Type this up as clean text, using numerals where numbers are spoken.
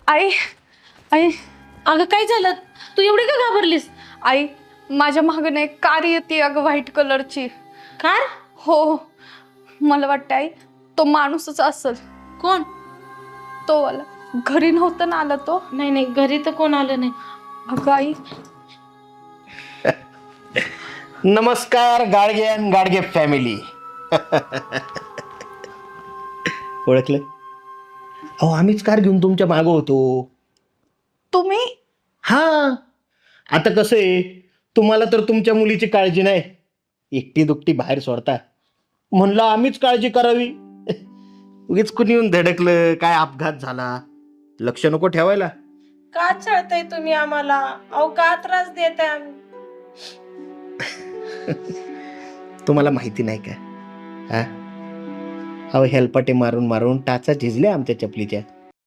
आई आई अगं काय झालं? तू एवढी का घाबरलीस? आई माझ्या मागं एक कार येते अगं व्हाईट कलरची. कार? हो मला वाटतं आई तो माणूसच असेल. कोण? तो वाला घरी नव्हतं ना आला तो. नाही नाही, घरी तर कोण आलं नाही. अगं आई नमस्कार गाडगे अँड गाडगे फॅमिली. ओळखलं? अहो आम्हीच कार घेऊन तुमच्या मागं होतो. तुम्ही हा आता कसं आहे, तुम्हाला तर तुमच्या मुलीची काळजी नाही, एकटी दुकटी बाहेर सोडता, म्हणलं आम्हीच काळजी करावी. उगीच कुणी येऊन धडकलं, काय अपघात झाला, लक्ष नको ठेवायला. का छळताय तुम्ही आम्हाला? अहो का त्रास देताय आम्ही? तुम्हाला माहिती नाही का? हा अहो हेलपाटे मारून मारून टाचा झिजल्या आमच्या चपलीच्या.